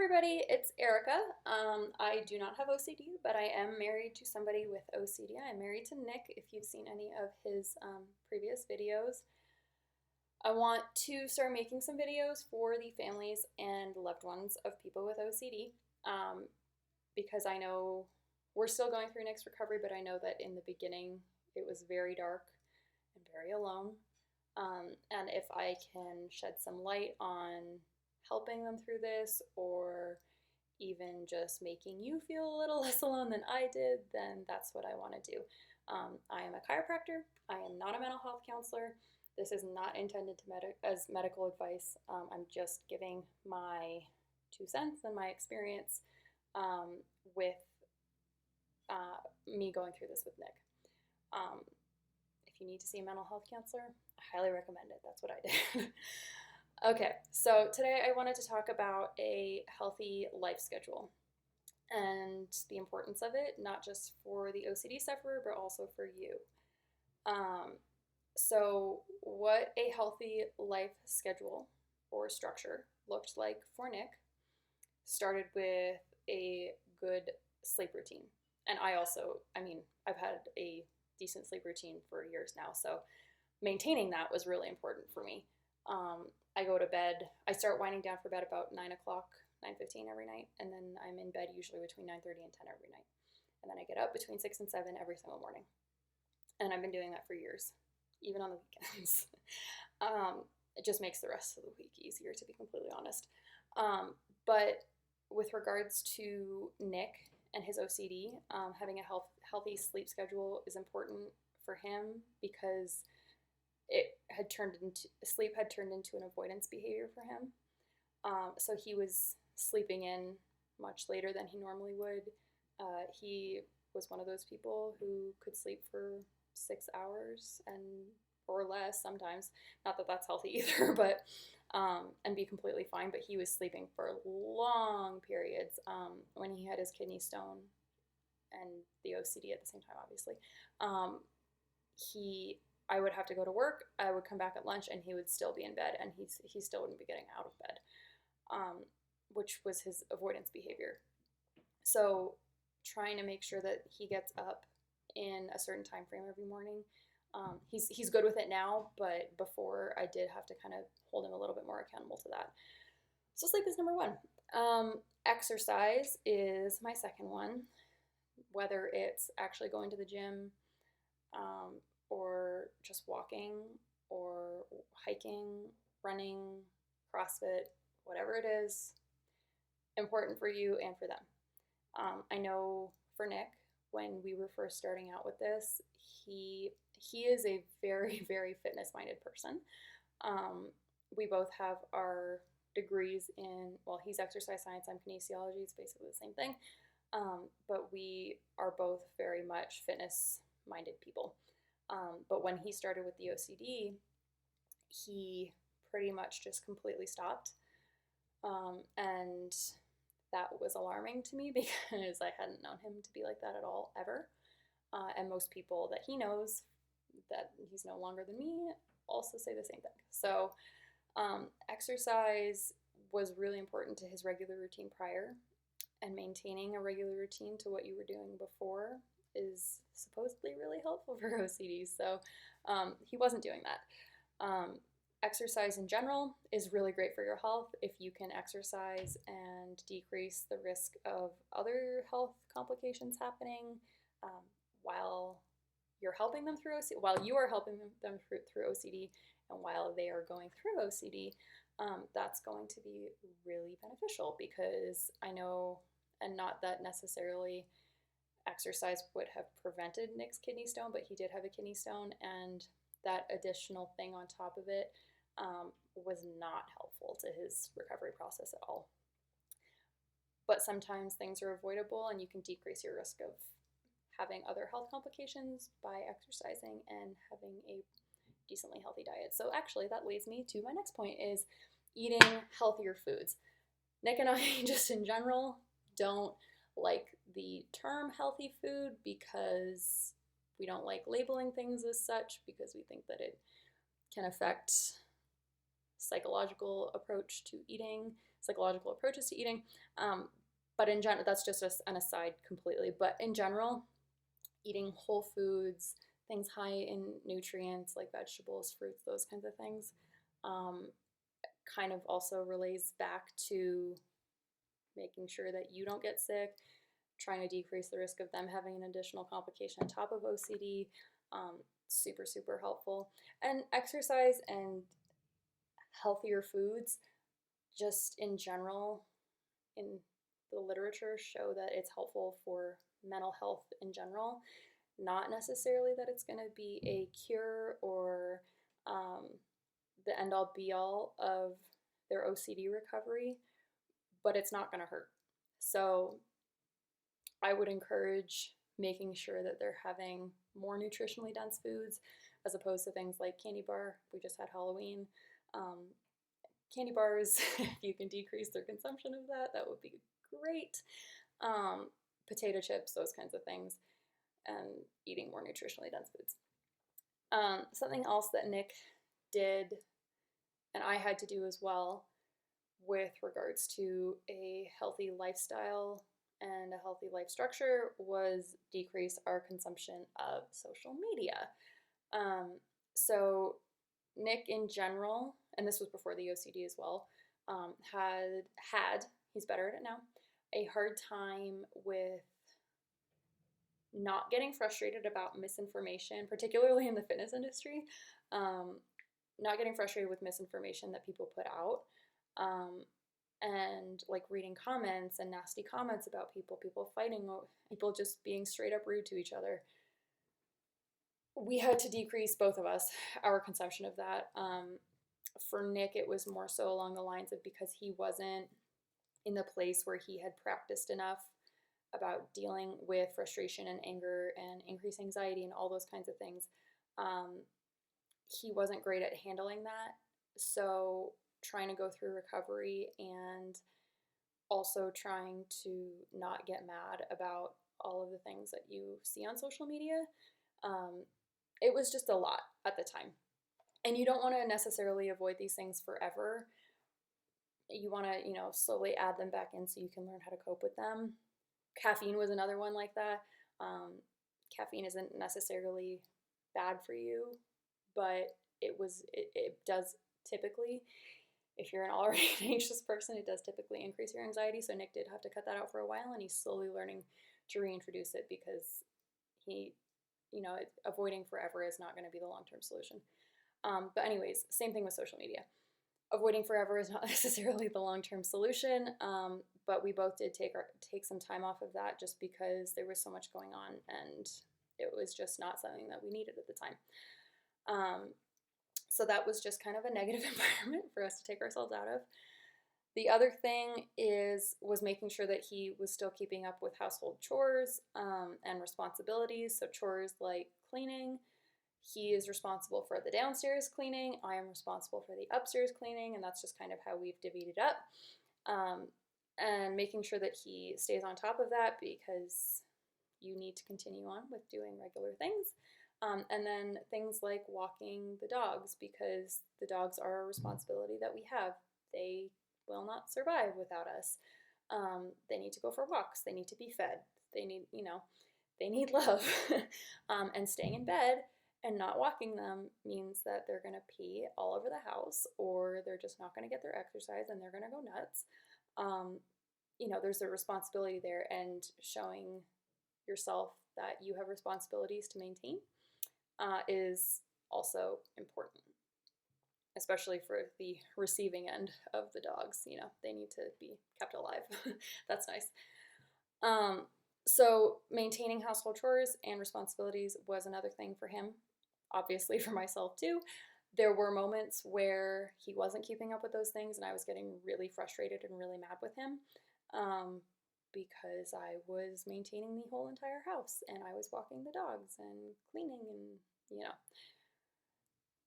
everybody, it's Erica. I do not have OCD, but I am married to somebody with OCD. I'm married to Nick, if you've seen any of his previous videos. I want to start making some videos for the families and loved ones of people with OCD because I know we're still going through Nick's recovery, but I know that in the beginning it was very dark and very alone. And if I can shed some light on helping them through this, or even just making you feel a little less alone than I did, then that's what I want to do. I am a chiropractor. I am not a mental health counselor. This is not intended to as medical advice. I'm just giving my 2 cents and my experience with me going through this with Nick. If you need to see a mental health counselor, I highly recommend it. That's what I did. Okay, so today I wanted to talk about a healthy life schedule and the importance of it, not just for the OCD sufferer, but also for you. So what a healthy life schedule or structure looked like for Nick started with a good sleep routine. And I've had a decent sleep routine for years now, so maintaining that was really important for me. I go to bed, I start winding down for bed about 9 o'clock, 9:15 every night, and then I'm in bed usually between 9:30 and 10 every night. And then I get up between 6 and 7 every single morning. And I've been doing that for years, even on the weekends. It just makes the rest of the week easier, to be completely honest. But with regards to Nick and his OCD, having a healthy sleep schedule is important for him because sleep had turned into an avoidance behavior for him. So he was sleeping in much later than he normally would. He was one of those people who could sleep for 6 hours or less sometimes. Not that that's healthy either, but and be completely fine. But he was sleeping for long periods when he had his kidney stone and the OCD at the same time, obviously. I would have to go to work, I would come back at lunch, and he would still be in bed, and he still wouldn't be getting out of bed, which was his avoidance behavior. So trying to make sure that he gets up in a certain time frame every morning. He's good with it now, but before I did have to kind of hold him a little bit more accountable to that. So sleep is number one. Exercise is my second one, whether it's actually going to the gym, or just walking, or hiking, running, CrossFit, whatever it is, important for you and for them. I know for Nick, when we were first starting out with this, he is a very, very fitness-minded person. We both have our degrees he's exercise science, I'm kinesiology, it's basically the same thing. But we are both very much fitness-minded people. But when he started with the OCD, he pretty much just completely stopped. And that was alarming to me because I hadn't known him to be like that at all, ever. And most people that he knows that he's no longer than me also say the same thing. So exercise was really important to his regular routine prior, and maintaining a regular routine to what you were doing before is supposedly really helpful for OCD, so he wasn't doing that. Exercise in general is really great for your health if you can exercise and decrease the risk of other health complications happening while you're helping them through OCD, while you are helping them through OCD, and while they are going through OCD. That's going to be really beneficial, because I know, and not that necessarily exercise would have prevented Nick's kidney stone, but he did have a kidney stone, and that additional thing on top of it was not helpful to his recovery process at all. But sometimes things are avoidable, and you can decrease your risk of having other health complications by exercising and having a decently healthy diet. So actually that leads me to my next point, is eating healthier foods. Nick and I just in general don't like the term healthy food because we don't like labeling things as such, because we think that it can affect psychological approach to eating, psychological approaches to eating. But in general, that's just an aside completely. But in general, eating whole foods, things high in nutrients like vegetables, fruits, those kinds of things, um, kind of also relays back to making sure that you don't get sick, trying to decrease the risk of them having an additional complication on top of OCD. Super, super helpful. And exercise and healthier foods, just in general, in the literature, show that it's helpful for mental health in general. Not necessarily that it's going to be a cure or the end all be all of their OCD recovery, but it's not going to hurt. So I would encourage making sure that they're having more nutritionally dense foods as opposed to things like candy bar. We just had Halloween. Candy bars, if you can decrease their consumption of that, that would be great. Potato chips, those kinds of things, and eating more nutritionally dense foods. Something else that Nick did, and I had to do as well, with regards to a healthy lifestyle and a healthy life structure, was decrease our consumption of social media. So Nick in general, and this was before the OCD as well, had, he's better at it now, a hard time with not getting frustrated about misinformation, particularly in the fitness industry, not getting frustrated with misinformation that people put out, and like reading comments and nasty comments about people fighting, people just being straight up rude to each other. We had to decrease, both of us, our consumption of that. For Nick, it was more so along the lines of because he wasn't in the place where he had practiced enough about dealing with frustration and anger and increased anxiety and all those kinds of things. He wasn't great at handling that. So trying to go through recovery and also trying to not get mad about all of the things that you see on social media, it was just a lot at the time. And you don't want to necessarily avoid these things forever. You want to, slowly add them back in so you can learn how to cope with them. Caffeine was another one like that. Caffeine isn't necessarily bad for you, but it does typically, if you're an already anxious person, it does typically increase your anxiety. So Nick did have to cut that out for a while, and he's slowly learning to reintroduce it because he, avoiding forever is not going to be the long-term solution. But anyways, same thing with social media. Avoiding forever is not necessarily the long-term solution, but we both did take some time off of that just because there was so much going on, and it was just not something that we needed at the time. So that was just kind of a negative environment for us to take ourselves out of. The other thing was making sure that he was still keeping up with household chores and responsibilities. So chores like cleaning. He is responsible for the downstairs cleaning. I am responsible for the upstairs cleaning, and that's just kind of how we've divvied it up. And making sure that he stays on top of that because you need to continue on with doing regular things. And then things like walking the dogs, because the dogs are a responsibility that we have. They will not survive without us. They need to go for walks. They need to be fed. They need, they need love. And staying in bed and not walking them means that they're going to pee all over the house, or they're just not going to get their exercise and they're going to go nuts. There's a responsibility there, and showing yourself that you have responsibilities to maintain is also important, especially for the receiving end of the dogs. They need to be kept alive. That's nice. So maintaining household chores and responsibilities was another thing for him, obviously for myself too. There were moments where he wasn't keeping up with those things, and I was getting really frustrated and really mad with him because I was maintaining the whole entire house, and I was walking the dogs and cleaning, and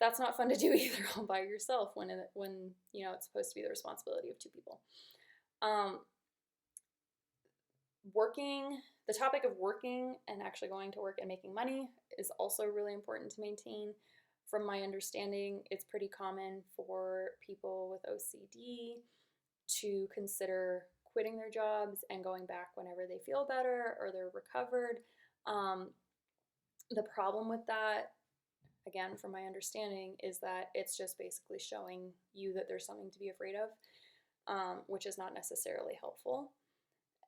that's not fun to do either all by yourself when it's supposed to be the responsibility of two people. The topic of working and actually going to work and making money is also really important to maintain. From my understanding, it's pretty common for people with OCD to consider quitting their jobs and going back whenever they feel better or they're recovered. The problem with that, again, from my understanding, is that it's just basically showing you that there's something to be afraid of, which is not necessarily helpful.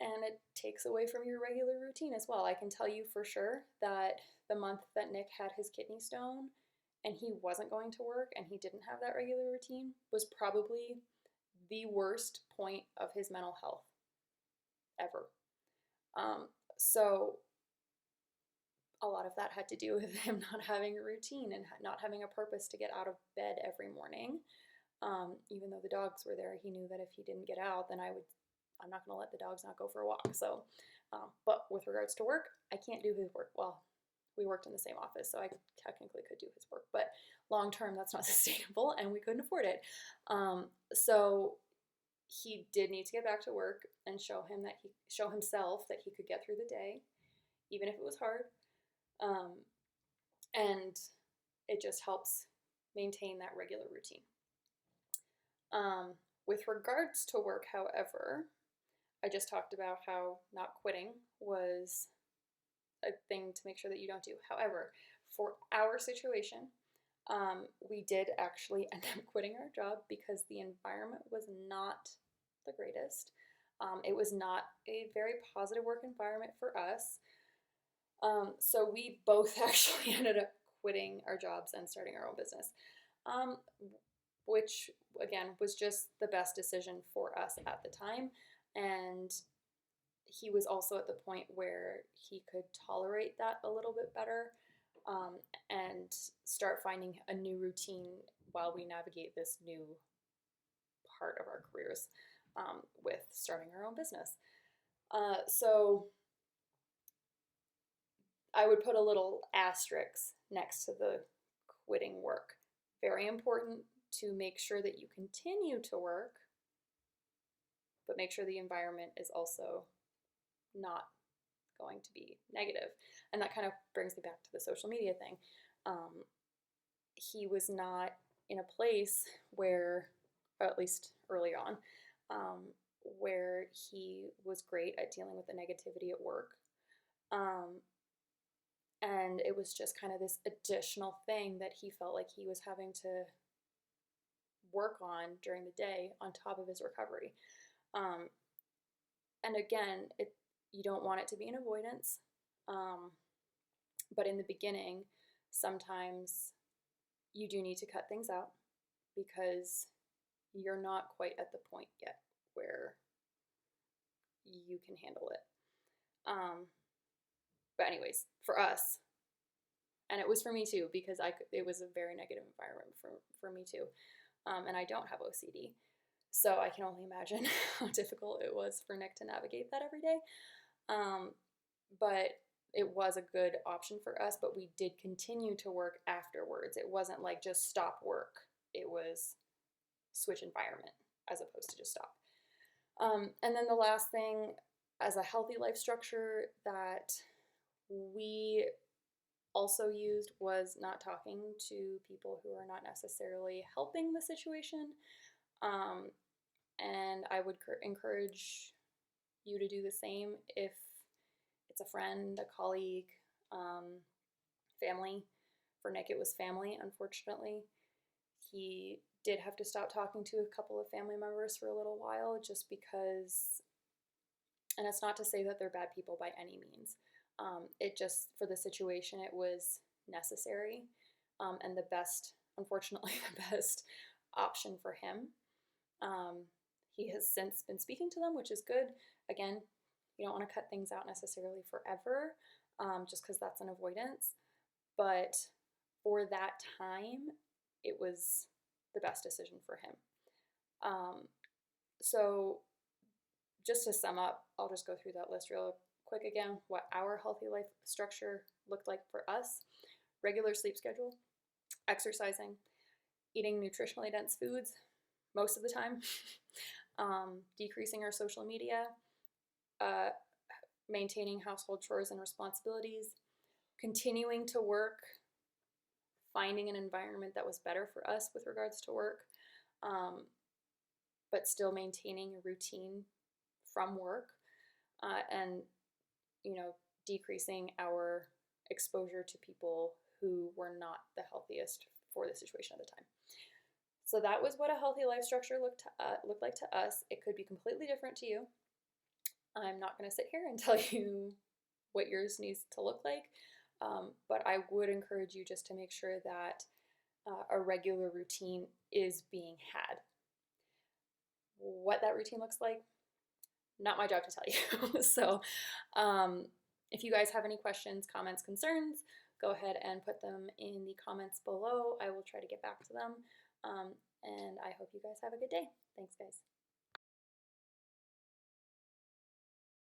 And it takes away from your regular routine as well. I can tell you for sure that the month that Nick had his kidney stone and he wasn't going to work and he didn't have that regular routine was probably the worst point of his mental health ever. So a lot of that had to do with him not having a routine and not having a purpose to get out of bed every morning. Even though the dogs were there, he knew that if he didn't get out, then I'm not going to let the dogs not go for a walk. So, but with regards to work, I can't do his work. Well, we worked in the same office, so I technically could do his work, but long term, that's not sustainable, and we couldn't afford it. So he did need to get back to work and show himself that he could get through the day, even if it was hard. And it just helps maintain that regular routine. With regards to work, however, I just talked about how not quitting was a thing to make sure that you don't do. However, for our situation, we did actually end up quitting our job because the environment was not the greatest. It was not a very positive work environment for us. So we both actually ended up quitting our jobs and starting our own business, which again was just the best decision for us at the time. And he was also at the point where he could tolerate that a little bit better, and start finding a new routine while we navigate this new part of our careers, with starting our own business. So I would put a little asterisk next to the quitting work. Very important to make sure that you continue to work, but make sure the environment is also not going to be negative. And that kind of brings me back to the social media thing. He was not in a place where, or at least early on, where he was great at dealing with the negativity at work. And it was just kind of this additional thing that he felt like he was having to work on during the day on top of his recovery. And again, you don't want it to be an avoidance, but in the beginning, sometimes you do need to cut things out because you're not quite at the point yet where you can handle it. But anyways, for us, and it was for me too, because it was a very negative environment for me too, and I don't have OCD, so I can only imagine how difficult it was for Nick to navigate that every day. But it was a good option for us, but we did continue to work afterwards. It wasn't like just stop work. It was switch environment as opposed to just stop. And then the last thing, as a healthy life structure that we also used, was not talking to people who are not necessarily helping the situation. And I would encourage you to do the same if it's a friend, a colleague, family. For Nick, it was family, unfortunately. He did have to stop talking to a couple of family members for a little while just because, and it's not to say that they're bad people by any means. It just, for the situation, it was necessary, and unfortunately, the best option for him. He has since been speaking to them, which is good. Again, you don't want to cut things out necessarily forever, just because that's an avoidance. But for that time, it was the best decision for him. So just to sum up, I'll just go through that list real quick again, what our healthy life structure looked like for us: regular sleep schedule, exercising, eating nutritionally dense foods most of the time, decreasing our social media, maintaining household chores and responsibilities, continuing to work, finding an environment that was better for us with regards to work, but still maintaining a routine from work, and, you know, decreasing our exposure to people who were not the healthiest for the situation at the time. So that was what a healthy life structure looked like to us. It could be completely different to you. I'm not going to sit here and tell you what yours needs to look like, but I would encourage you just to make sure that a regular routine is being had. What that routine looks like, not my job to tell you. So if you guys have any questions, comments, concerns, go ahead and put them in the comments below. I will try to get back to them. And I hope you guys have a good day. Thanks, guys.